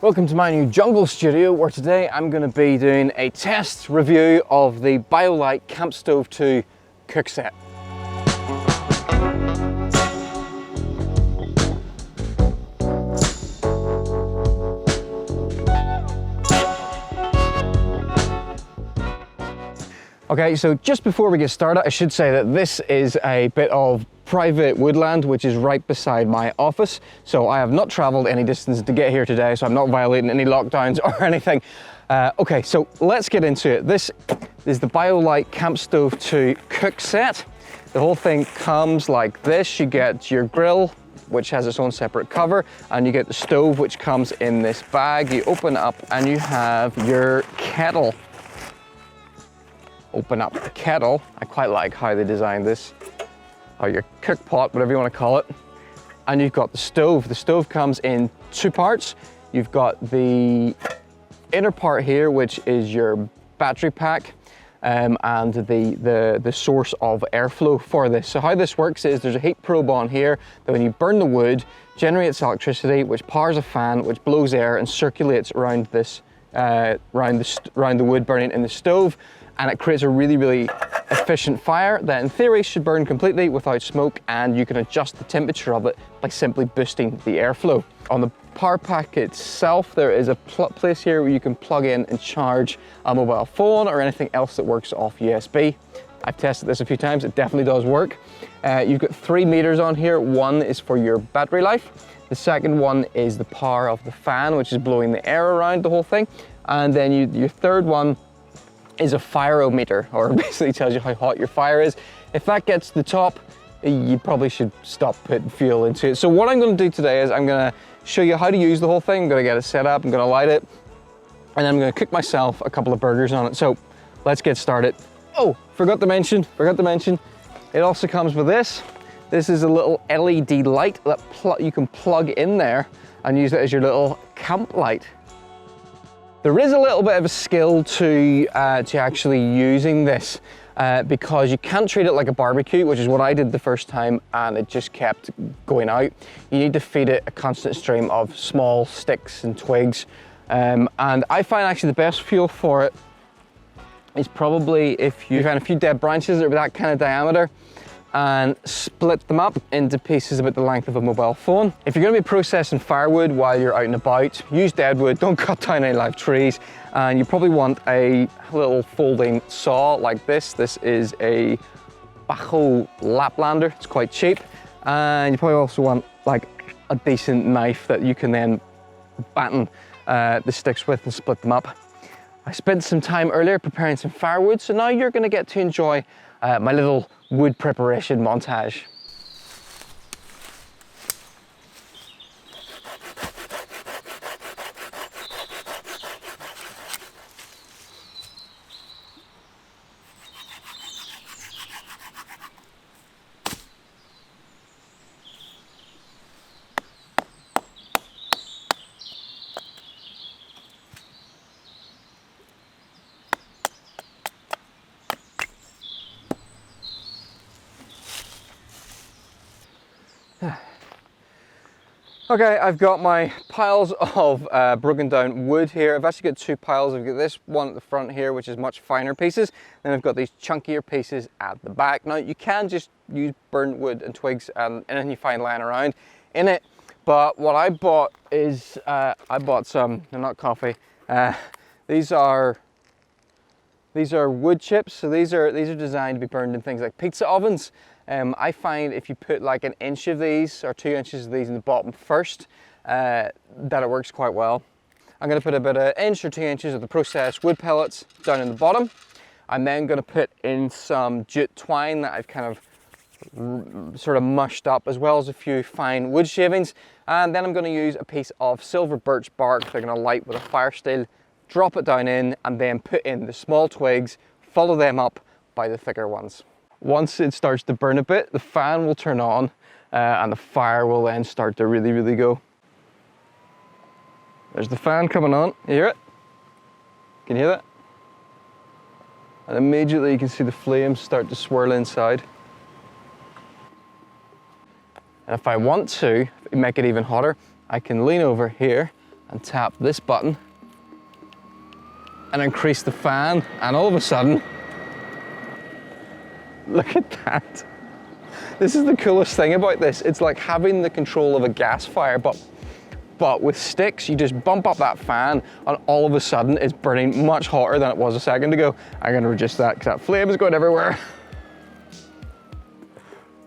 Welcome to my new jungle studio, where today I'm going to be doing a test review of the Biolite Campstove 2 cook set. Okay, so just before we get started, I should say that this is a bit of private woodland which is right beside my office. So I have not traveled any distance to get here today, so I'm not violating any lockdowns or anything. Okay, so let's get into it. This is the Biolite Campstove 2 cook set. The whole thing comes like this. You get your grill, which has its own separate cover, and you get the stove, which comes in this bag. You open up and you have your kettle. Open up the kettle. I quite like how they designed this. Or your cook pot, whatever you want to call it. And you've got the stove. The stove comes in two parts. You've got the inner part here, which is your battery pack, and the source of airflow for this. So how this works is there's a heat probe on here that when you burn the wood, generates electricity, which powers a fan, which blows air and circulates around this, around the wood burning in the stove. And it creates a really efficient fire that in theory should burn completely without smoke, and you can adjust the temperature of it by simply boosting the airflow. On the power pack itself, there is a place here where you can plug in and charge a mobile phone or anything else that works off USB. I've tested this a few times, it definitely does work. You've got 3 meters on here. One is for your battery life. The second one is the power of the fan, which is blowing the air around the whole thing. And then your third one is a fireometer, or basically tells you how hot your fire is. If that gets to the top, you probably should stop putting fuel into it. So what I'm going to do today is I'm going to show you how to use the whole thing. I'm going to get it set up, I'm going to light it, and then I'm going to cook myself a couple of burgers on it. So let's get started. Oh, forgot to mention, it also comes with this. This is a little LED light that you can plug in there and use it as your little camp light. There is a little bit of a skill to actually using this because you can't treat it like a barbecue, which is what I did the first time, and it just kept going out. You need to feed it a constant stream of small sticks and twigs. And I find actually the best fuel for it is probably if you find a few dead branches that are that kind of diameter and split them up into pieces about the length of a mobile phone. If you're going to be processing firewood while you're out and about, use dead wood, don't cut down any live trees, and you probably want a little folding saw like this. This is a Bajo Laplander, it's quite cheap, and you probably also want like a decent knife that you can then batten the sticks with and split them up. I spent some time earlier preparing some firewood, so now you're going to get to enjoy my little wood preparation montage. Okay, I've got my piles of broken down wood here. I've actually got two piles. I've got this one at the front here, which is much finer pieces. Then I've got these chunkier pieces at the back. Now you can just use burnt wood and twigs and anything you find lying around in it. But what I bought is, I bought some, they're not coffee. These are wood chips. So these are designed to be burned in things like pizza ovens. I find if you put like an inch of these or 2 inches of these in the bottom first, that it works quite well. I'm going to put about an inch or 2 inches of the processed wood pellets down in the bottom. I'm then going to put in some jute twine that I've kind of sort of mushed up, as well as a few fine wood shavings. And then I'm going to use a piece of silver birch bark that I'm going to light with a fire steel, drop it down in, and then put in the small twigs, follow them up by the thicker ones. Once it starts to burn a bit, the fan will turn on and the fire will then start to really go. There's the fan coming on. You hear it? Can you hear that? And immediately you can see the flames start to swirl inside. And if I want to make it even hotter, I can lean over here and tap this button and increase the fan, and all of a sudden, look at that. This is the coolest thing about this. It's like having the control of a gas fire, but with sticks. You just bump up that fan and all of a sudden it's burning much hotter than it was a second ago. I'm gonna reduce that because that flame is going everywhere.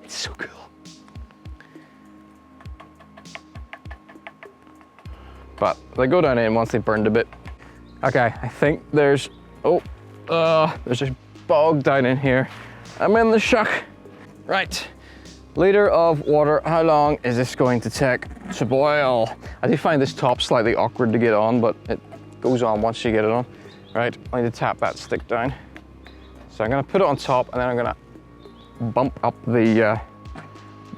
It's so cool. But they go down in once they've burned a bit. Okay, I think there's just bog down in here. I'm in the shock. Right, liter of water. How long is this going to take to boil? I do find this top slightly awkward to get on, but it goes on once you get it on. Right, I need to tap that stick down. So I'm gonna put it on top and then I'm gonna bump up the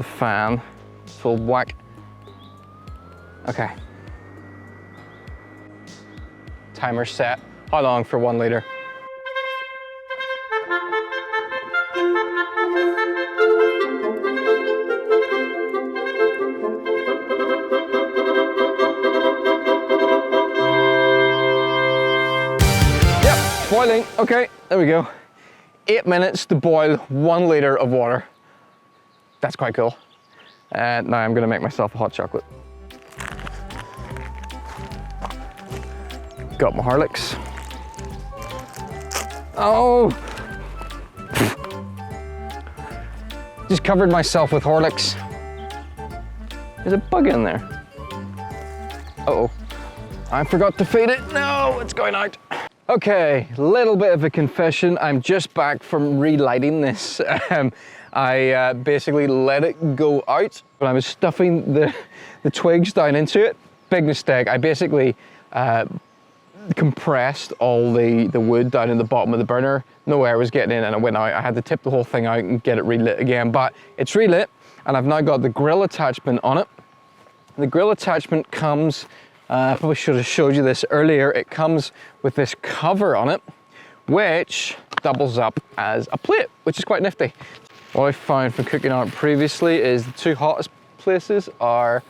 fan full whack. Okay. Timer set. How long for 1 liter? Yep, boiling. Okay, there we go. 8 minutes to boil 1 liter of water. That's quite cool. And now I'm gonna make myself a hot chocolate. Got my Horlicks. Oh! Just covered myself with Horlicks. There's a bug in there. Uh-oh. I forgot to feed it. No, it's going out. Okay, little bit of a confession. I'm just back from relighting this. I basically let it go out, but I was stuffing the twigs down into it. Big mistake. I basically compressed all the wood down in the bottom of the burner. No air was getting in and it went out. I had to tip the whole thing out and get it relit again, but it's relit and I've now got the grill attachment on it. The grill attachment comes, I probably should have showed you this earlier, it comes with this cover on it, which doubles up as a plate, which is quite nifty. What I found from cooking on it previously is the two hottest places are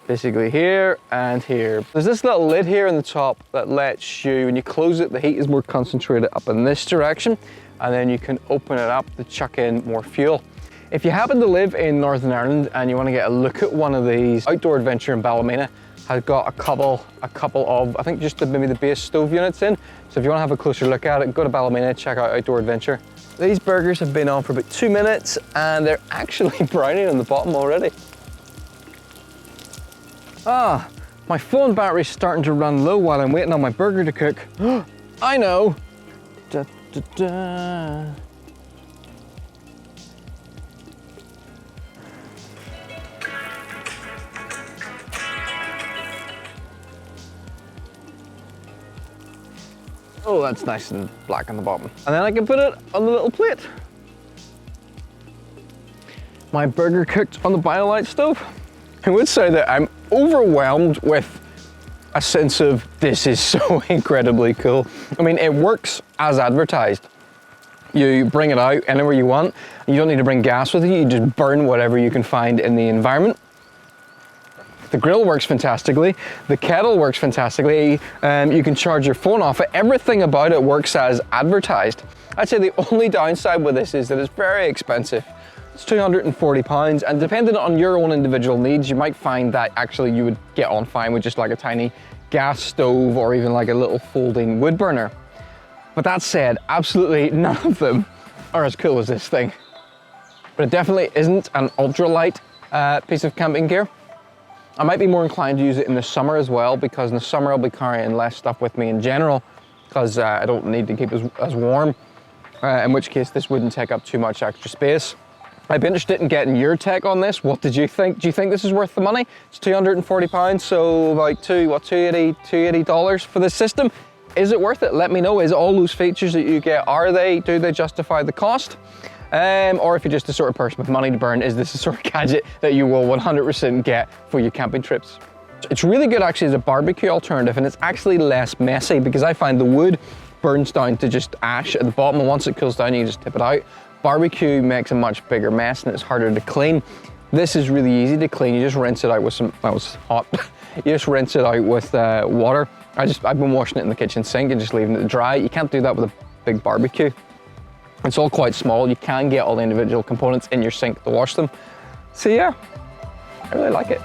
basically here and here. There's this little lid here in the top that lets you, when you close it, the heat is more concentrated up in this direction, and then you can open it up to chuck in more fuel. If you happen to live in Northern Ireland and you want to get a look at one of these, Outdoor Adventure in Ballymena has got a couple of, I think just maybe the base stove units in. So if you want to have a closer look at it, go to Ballymena, check out Outdoor Adventure. These burgers have been on for about 2 minutes and they're actually browning on the bottom already. Ah, my phone battery's starting to run low while I'm waiting on my burger to cook. I know. Da, da, da. Oh, that's nice and black on the bottom. And then I can put it on the little plate. My burger cooked on the Biolite stove. I would say that I'm overwhelmed with a sense of this is so incredibly cool. I mean, it works as advertised. You bring it out anywhere you want. You don't need to bring gas with you. You just burn whatever you can find in the environment. The grill works fantastically. The kettle works fantastically. You can charge your phone off it. Everything about it works as advertised. I'd say the only downside with this is that it's very expensive. It's £240, and depending on your own individual needs, you might find that actually you would get on fine with just like a tiny gas stove or even like a little folding wood burner. But that said, absolutely none of them are as cool as this thing. But it definitely isn't an ultralight piece of camping gear. I might be more inclined to use it in the summer as well, because in the summer I'll be carrying less stuff with me in general, because I don't need to keep as warm, in which case this wouldn't take up too much extra space. I'd be interested in getting your take on this. What did you think? Do you think this is worth the money? It's £240, so about $280 for this system. Is it worth it? Let me know. Is all those features that you get, do they justify the cost? Or if you're just the sort of person with money to burn, is this the sort of gadget that you will 100% get for your camping trips? It's really good actually as a barbecue alternative, and it's actually less messy because I find the wood burns down to just ash at the bottom, and once it cools down you just tip it out. Barbecue makes a much bigger mess and it's harder to clean. This is really easy to clean. You just rinse it out with some, that was hot. You just rinse it out with water. I've been washing it in the kitchen sink and just leaving it to dry. You can't do that with a big barbecue. It's all quite small. You can get all the individual components in your sink to wash them. So yeah, I really like it.